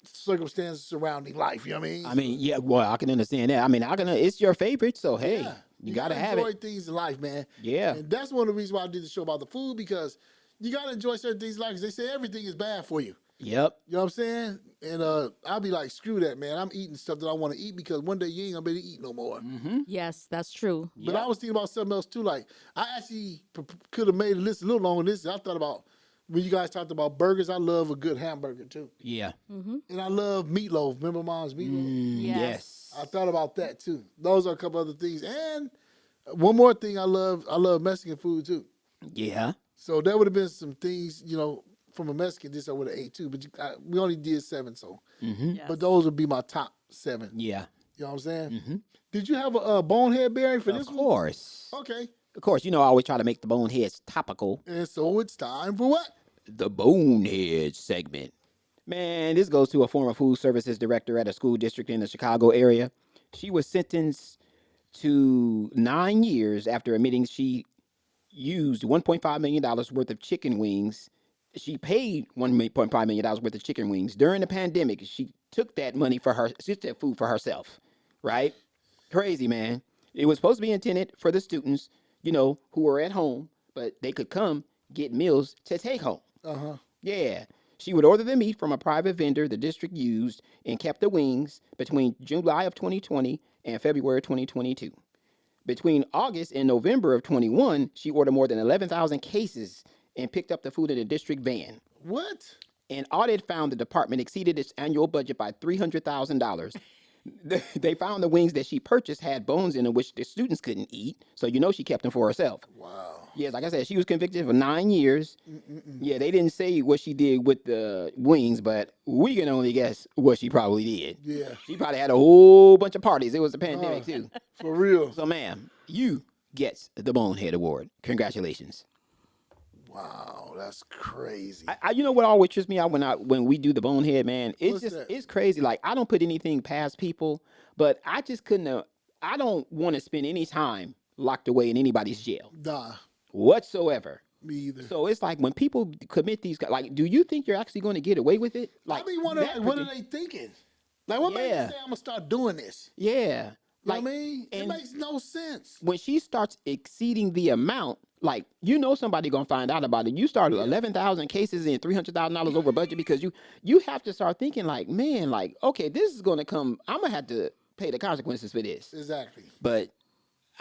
circumstances surrounding life, you know what I mean? I mean, yeah. Well, I can understand that. I mean, it's your favorite, so hey, Yeah. you gotta have enjoy it. things in life, man. Yeah. And that's one of the reasons why I did the show about the food, because you gotta enjoy certain things in life, 'cause they say everything is bad for you. Yep. You know what I'm saying? And I'll be like, screw that, man. I'm eating stuff that I want to eat because one day you ain't gonna be able to eat no more. Yes, that's true. But I was thinking about something else too. Like, I actually could have made a list a little longer than this. I thought about when you guys talked about burgers. I love a good hamburger too, Yeah. and I love meatloaf. Remember Mom's meatloaf? Yes. I thought about that too. Those are a couple other things, and one more thing. I love Mexican food too. Yeah. So there would have been some things, from a Mexican dish I would have ate too. But we only did 7, so. Yes. But those would be my top 7. Yeah. You know what I'm saying? Did you have a bonehead berry for Of this one? course. Okay. Of course. I always try to make the boneheads topical. And so it's time for what? The bonehead segment. Man, this goes to a former food services director at a school district in the Chicago area. She was sentenced to 9 years after admitting she used $1.5 million worth of chicken wings. She paid $1.5 million worth of chicken wings during the pandemic. She took that money she took food for herself, right? Crazy, man. It was supposed to be intended for the students, who were at home, but they could come get meals to take home. Uh-huh. Yeah. She would order the meat from a private vendor the district used and kept the wings between July of 2020 and February 2022. Between August and November of 21, she ordered more than 11,000 cases and picked up the food in a district van. What? An audit found the department exceeded its annual budget by $300,000. They found the wings that she purchased had bones in them, which the students couldn't eat. So she kept them for herself. Wow. Yes, like I said, she was convicted for 9 years. Yeah, they didn't say what she did with the wings, but we can only guess what she probably did. Yeah. She probably had a whole bunch of parties. It was a pandemic too. For real. So, ma'am, you get the Bonehead Award. Congratulations. Wow, that's crazy. You know what always trips me out when we do the Bonehead, man? What's that? It's crazy. Like, I don't put anything past people, but I just couldn't. I don't want to spend any time locked away in anybody's jail Nah, whatsoever. me either. So it's like when people commit these, like, do you think you're actually going to get away with it? Like, I be wondering, that like, what are they thinking? Like, what makes Yeah. them say I'm gonna start doing this? Yeah. You know Like, what I mean? It and makes no sense. when she starts exceeding the amount, like, somebody gonna find out about it. You started 11,000 cases and $300,000 over budget because you have to start thinking like, man, like, okay, this is gonna come. I'm gonna have to pay the consequences for this. Exactly. But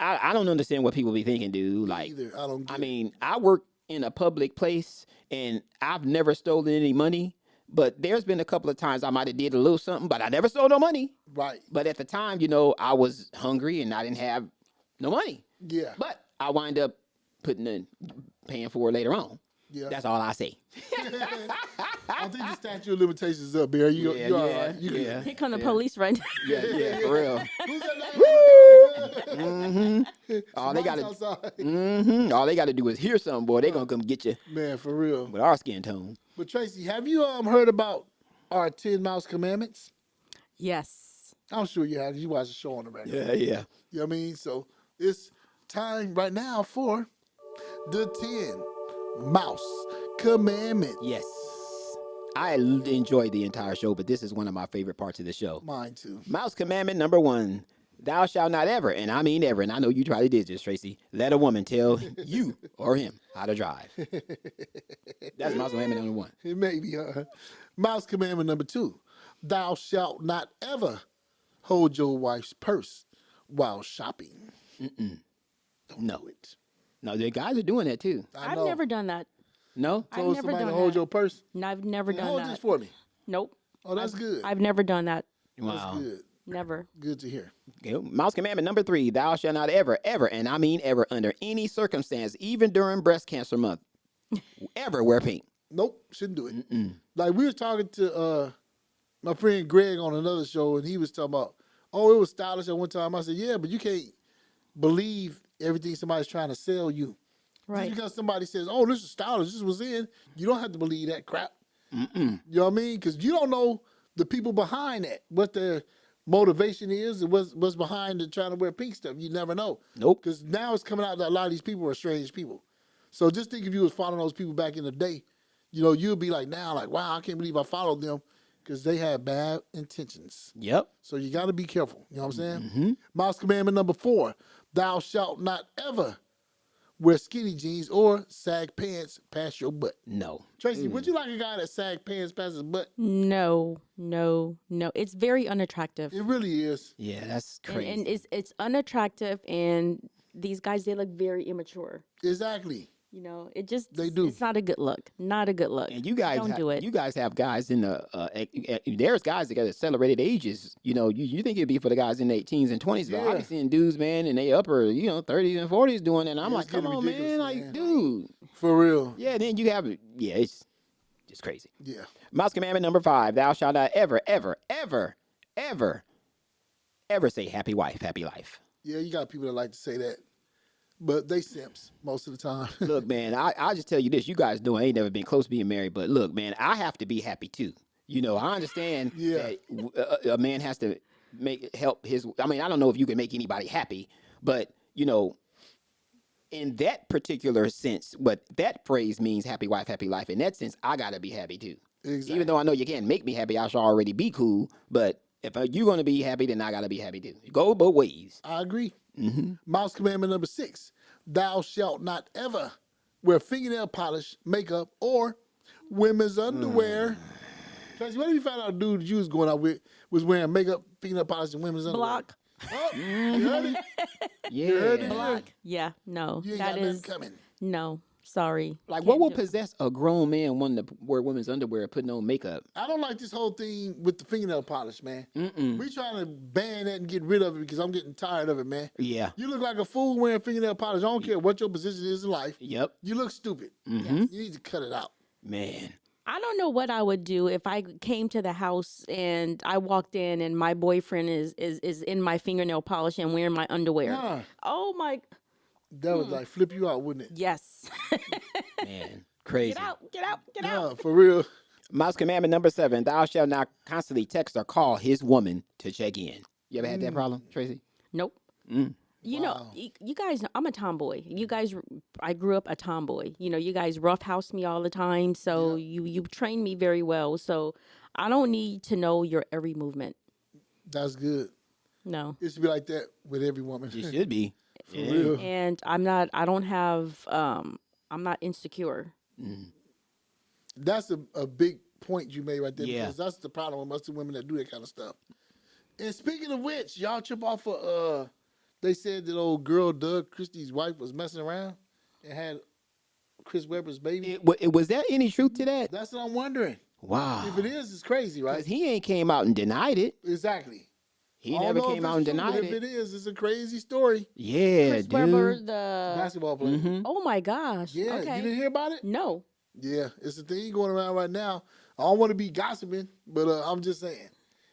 I don't understand what people be thinking, dude. Like, Either I don't get I mean, I work in a public place and I've never stolen any money. But there's been a couple of times I might have did a little something, but I never stole no money. it. Right. But at the time, I was hungry and I didn't have no money. Yeah. But I wind up paying for it later on. Yeah. That's all I say. I think the statute of limitations is up, Barry. You all right? You good. Here come the police right now. Yeah, for real. Who's that? All they gotta, Outside. all they gotta do is hear something, boy. They gonna come get you Man, for real. with our skin tone. But Tracy, have you heard about our 10 mouse commandments? Yes. I'm sure you have. You watch the show on the radio. Yeah. You know what I mean? So it's time right now for the 10 mouse commandments. Yes. I enjoy the entire show, but this is one of my favorite parts of the show. Mine too. Mouse commandment number 1. Thou shalt not ever, and I mean ever, and I know you probably did this, Tracy, let a woman tell you or him how to drive. That's mouse commandment number 1. It may be. Mouse commandment number 2. Thou shalt not ever hold your wife's purse while shopping. Don't No. do it. No, the guys are doing that too. I I've know. never done that. No? I've Told never somebody done to hold that. your purse. No, I've never done Hold that. this for me. Nope. Oh, that's good. I've never done that. Wow. That's good. Never. Good to hear. Okay. Mouse commandment number 3. Thou shalt not ever, and I mean ever, under any circumstance, even during breast cancer month, ever wear pink. Nope, shouldn't do it. Like we were talking to my friend Greg on another show, and he was talking about, oh, it was stylish at one time. I said, yeah, but you can't believe everything somebody's trying to sell you. Right. Just because somebody says, oh, this is stylish, this was in, you don't have to believe that crap. You know what I mean? Because you don't know the people behind that, what their motivation is, and what's behind the trying to wear pink stuff. You never know. Nope. Because now it's coming out that a lot of these people are strange people. So just think if you was following those people back in the day, you'd be like now, like, wow, I can't believe I followed them because they had bad intentions. Yep. So you got to be careful. You know what I'm saying? Mouse commandment number 4, thou shalt not ever wear skinny jeans or sag pants past your butt. No. Tracy, would you like a guy that sag pants past his butt? No. It's very unattractive. It really is. Yeah, that's And, crazy. and it's unattractive, and these guys, they look very immature. Exactly. It just They do. It's not a good look. Not a good look. And you guys, don't do it. You guys have guys in the. There's guys that got accelerated ages. You think it'd be for the guys in their teens and 20s, but I Yeah. be seeing dudes, man, in they upper, 30s and 40s doing it. And I'm Yeah, like, it's come getting on, ridiculous, man, like, man. dude. For real. Yeah. Then you have, it's just crazy. Yeah. Mouse commandment number 5: Thou shalt not ever say happy wife, happy life. Yeah, you got people that like to say that. But they simps most of the time. Look, man, I just tell you this. You guys know I ain't never been close to being married, but look, man, I have to be happy too. I understand Yeah. that a man has to help his. I mean, I don't know if you can make anybody happy, but in that particular sense, what that phrase means, happy wife, happy life. In that sense, I gotta be happy too. Exactly. Even though I know you can't make me happy, I should already be cool. But if you're gonna be happy, then I gotta be happy too. Go both ways. I agree. Mouse commandment number 6, thou shalt not ever wear fingernail polish, makeup, or women's underwear. Tracy, what if you found out a dude that you was going out with was wearing makeup, fingernail polish, and women's underwear? Block. Oh, you heard it? You heard it Yeah. here? Yeah, no, You ain't that got nothing is coming. no. Sorry. Like, what Can't will do it. possess a grown man wanting to wear women's underwear, putting on makeup? I don't like this whole thing with the fingernail polish, man. We trying to ban that and get rid of it because I'm getting tired of it, man. Yeah. You look like a fool wearing fingernail polish. I don't care what your position is in life. Yep. You look stupid. Yes. You need to cut it out. Man. I don't know what I would do if I came to the house and I walked in and my boyfriend is in my fingernail polish and wearing my underwear. Huh. Oh my, That would like flip you out, wouldn't it? yes. Man. Crazy. Get out, get out, get out. Yeah, for real. Mouse commandment number 7: Thou shalt not constantly text or call his woman to check in. You ever had that problem, Tracy? Nope. You know, you guys know I'm a tomboy. You guys, I grew up a tomboy. You know, you guys roughhouse me all the time. So you trained me very well. So I don't need to know your every movement. That's good. No. It should be like that with every woman. You should be. For real. And I'm not, I don't have, I'm not insecure. That's a big point you made right there. Yeah. Because that's the problem with most of the women that do that kind of stuff. And speaking of which, y'all trip off of, they said that old girl Doug Christie's wife was messing around and had Chris Webber's baby. Was there any truth to that? That's what I'm wondering. Wow. If it is, it's crazy, right? Because he ain't came out and denied it. Exactly. He I don't never know if came it's out and true, but denied if it. it is, it's a crazy story. Yeah, Chris dude. Webber, the Basketball player. oh my gosh. Yeah, Okay. you didn't hear about it? No. Yeah, it's a thing going around right now. I don't want to be gossiping, but I'm just saying.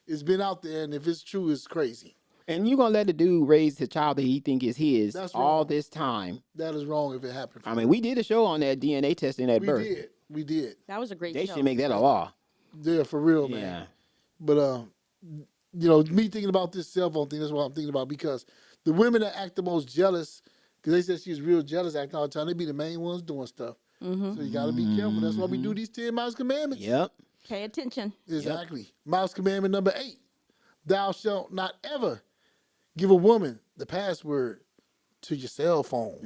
It's been out there, and if it's true, it's crazy. And you gonna let the dude raise the child that he think is his That's all wrong. this time? That is wrong if it happened. I mean, we did a show on that DNA testing at we birth. did. We did. That was a great They show. should make that a law. Yeah, for real, man. Yeah. But you know, me thinking about this cell phone thing, that's what I'm thinking about, because the women that act the most jealous, because they said she's real jealous acting all the time, they be the main ones doing stuff. So you got to be careful. That's why we do these 10 Mouse Commandments. Yep. Pay attention. Exactly. Mouse Commandment number 8. Thou shalt not ever give a woman the password to your cell phone.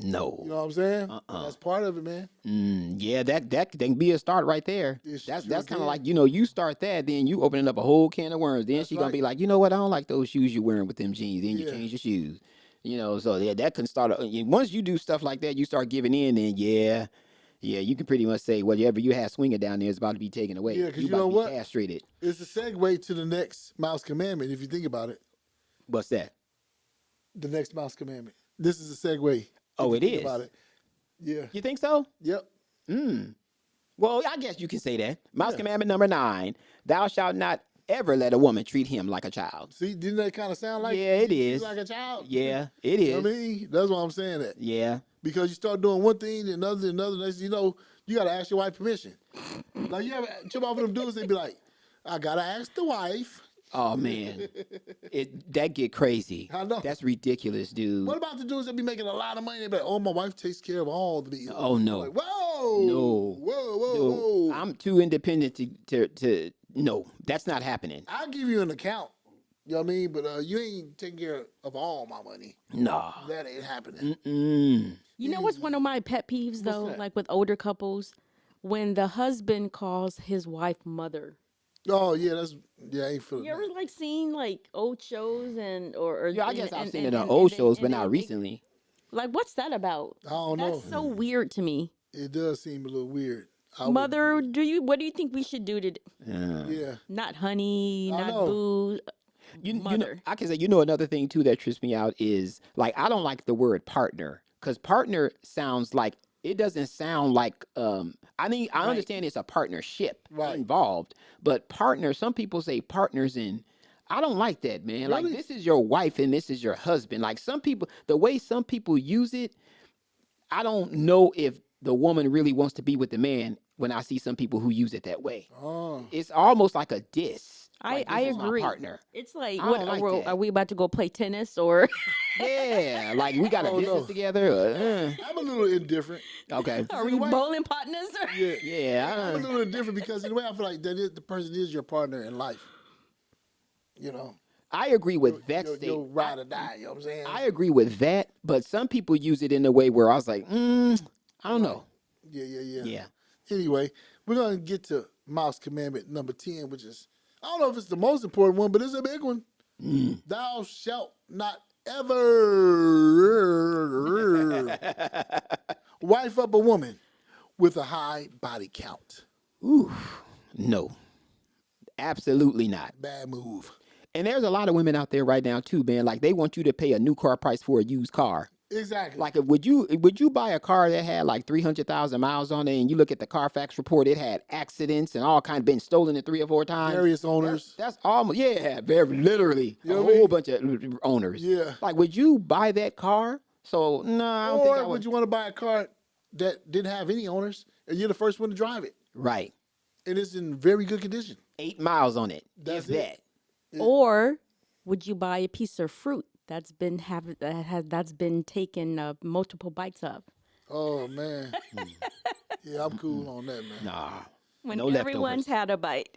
No. You know what I'm saying? That's part of it, man. Yeah, that can be a start right there. It That's sure kind can. of like, you know, you start that, then you opening up a whole can of worms. Then That's she gonna right. be like, you know what? I don't like those shoes you're wearing with them jeans. Then you Yeah. change your shoes. You know, so yeah, that can start. Once you do stuff like that, you start giving in. Then yeah, you can pretty much say whatever you had swinging down there is about to be taken away. Yeah, 'cause you about know to be what? castrated. It's a segue to the next Mouse Commandment, if you think about it. What's that? The next Mouse Commandment. This is a segue. Oh, if you it think is? about it. Yeah. You think so? Yep. Well, I guess you can say that. Mouse Yeah. commandment number 9: Thou shalt not ever let a woman treat him like a child. See, didn't that kind of sound like Yeah, it you is. like a child? Yeah, it You know is. what I mean, that's why I'm saying that. Yeah. Because you start doing one thing, and another, next thing you know, you got to ask your wife permission. Like, you ever chip off with them dudes, they be like, I got to ask the wife. Oh man, that get crazy. I know. That's ridiculous, dude. What about the dudes that be making a lot of money? They be like, oh, my wife takes care of all the bills. Oh no, Like, whoa. No. Whoa. Dude, I'm too independent to. No, that's not happening. I'll give you an account. You know what I mean? But you ain't taking care of all my money. Nah. That ain't happening. You know what's one of my pet peeves though? that? Like with older couples, when the husband calls his wife mother. Oh, yeah, I ain't feeling You ever that. like seen like old shows and or Yeah, I guess I've and- seen and- it on and- old and- shows, and but then not they- recently. Like, what's that about? I don't know. That's so weird to me. It does seem a little weird. I would- Mother, what do you think we should do to? Yeah. Not honey, I not know. boo. You know, Mother. I can say, another thing too that trips me out is like I don't like the word partner because partner sounds like it doesn't sound like I mean I understand it's a partnership Right. involved, but partner. Some people say partners in. I don't like that, man. Like Really? this is your wife and this is your husband. Like some people, the way some people use it, I don't know if the woman really wants to be with the man. When I see some people who use it that way, Oh. it's almost like a diss. I Like, this is my agree. partner. It's like, I what don't like that. are we about to go play tennis or? Yeah, like we got a Oh, business no. together. I'm a little indifferent. Okay. Are we In a way- bowling partners? Yeah. Yeah. I'm a little indifferent because in a way I feel like the person is your partner in life. You know, I agree with that your statement. ride or die. You know what I'm saying? I agree with that, but some people use it in a way where I was like, I don't know. Yeah. Yeah. Anyway, we're going to get to Mouse Commandment number 10, which is, I don't know if it's the most important one, but it's a big one. Thou shalt not ever wife up a woman with a high body count. Ooh, no, absolutely not. Bad move. And there's a lot of women out there right now too, man. Like they want you to pay a new car price for a used car. Exactly. Like, would you buy a car that had like 300,000 miles on it, and you look at the Carfax report, it had accidents and all kind, been stolen in 3 or 4 times. Various owners. That's almost, yeah, very literally You a know what I whole mean? bunch of owners. Yeah. Like, would you buy that car? So no, I don't think I Or would you want to buy a car that didn't have any owners and you're the first one to drive it? Right, And it's in very good condition. 8 miles on it. That's if it. that. Or would you buy a piece of fruit that's been taken multiple bites of? Oh man. Yeah, I'm cool on that, man. Nah, When no everyone's leftovers. had a bite.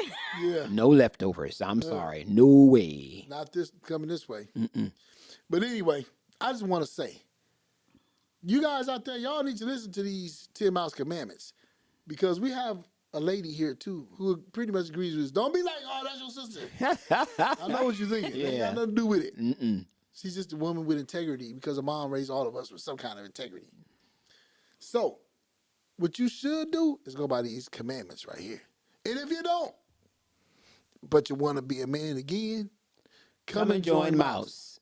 Yeah. No leftovers. I'm sorry. No way. Not this coming this way. But anyway, I just want to say, you guys out there, y'all need to listen to these 10 Miles Commandments because we have a lady here too who pretty much agrees with us. Don't be like, oh, that's your sister. I know what you're thinking. It ain't got nothing to do with it. She's just a woman with integrity because her mom raised all of us with some kind of integrity. So, what you should do is go by these commandments right here. And if you don't, but you want to be a man again, Come and join Mouse.